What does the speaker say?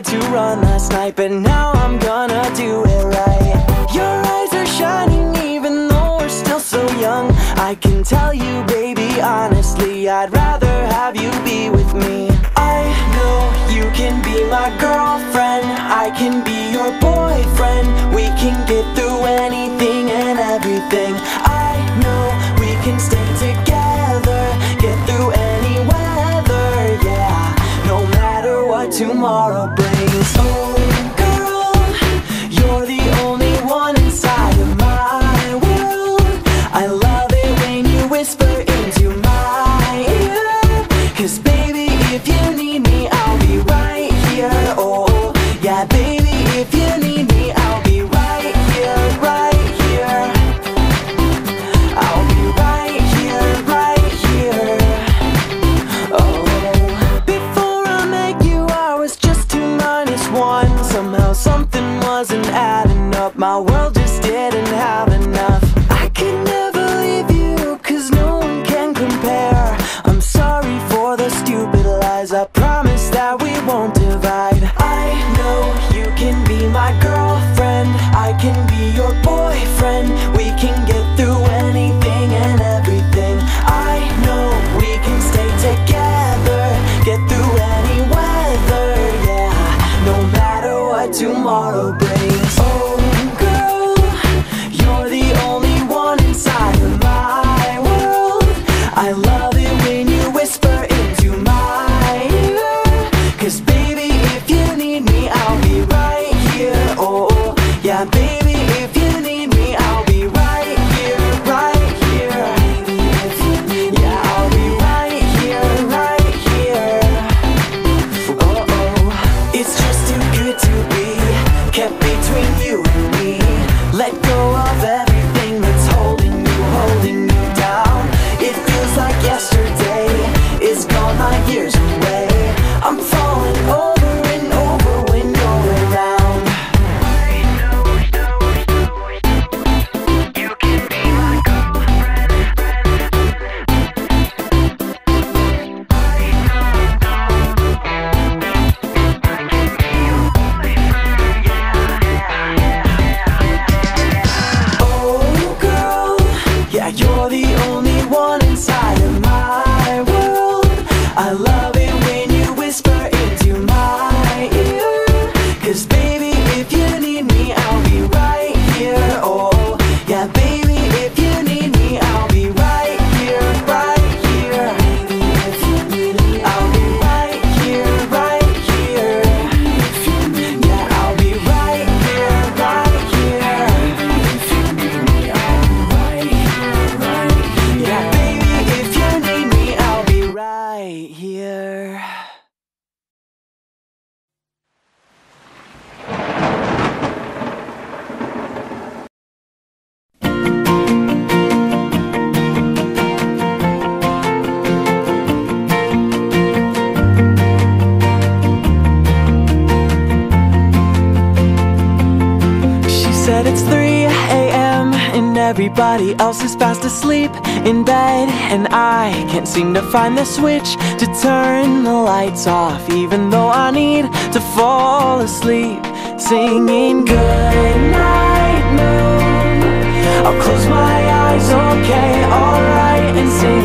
tried to run last night, but now I'm gonna do it right. Your eyes are shining even though we're still so young. I can tell you, baby, honestly, I'd rather have you be with me. I know you can be my girlfriend, I can be your boyfriend. We can get through anything and everything. I know we can stay together, get through any weather, yeah, no matter what tomorrow brings. Oh girl, you're the only one inside of my world. I love it when you whisper into my ear, 'cause baby, if you need me, I'll be right here. Oh yeah, baby, if you need me, I'll be right here, right here. I'll be right here, right here. Oh, before I met you, I was just 2 minus 1. Somehow something wasn't adding up, my world just didn't have enough. I could never leave you, 'cause no one can compare. I'm sorry for the stupid lies, I promise that we won't divide. I know you can be my girlfriend, I can be your boyfriend. We can get through anything and everything. I know we can stay together, get through any weather, yeah, no matter what tomorrow brings. Oh girl, you're the only one inside of my world. I love it when you whisper into my ear, 'cause baby, if you need me, I'll be right here. Oh yeah, baby, if you need me, I'll be right here, right here. Yeah, I'll be right here, right here. Oh oh, it's just too good to be kept between you and me. Let go of everything that's holding you down. It feels like yesterday is gone, my years away. I'm falling over and over when you're around. I know you can be my girlfriend. I can be your boyfriend, yeah. Oh girl, yeah, you're the only one inside of my world. I love it when you whisper into my ear, 'cause baby, if you need me, I'll be right here. Oh yeah, baby, if you need me, I'll be right here, right here. I'll be right here, right here. Yeah, I'll be right here, right here. Yeah, baby, if you need me, I'll be right here. She said it's 3 a.m. and everybody else is fast asleep in bed, and I can't seem to find the switch to turn the lights off, even though I need to fall asleep. Singing good night moon, I'll close my eyes, okay, alright, and sing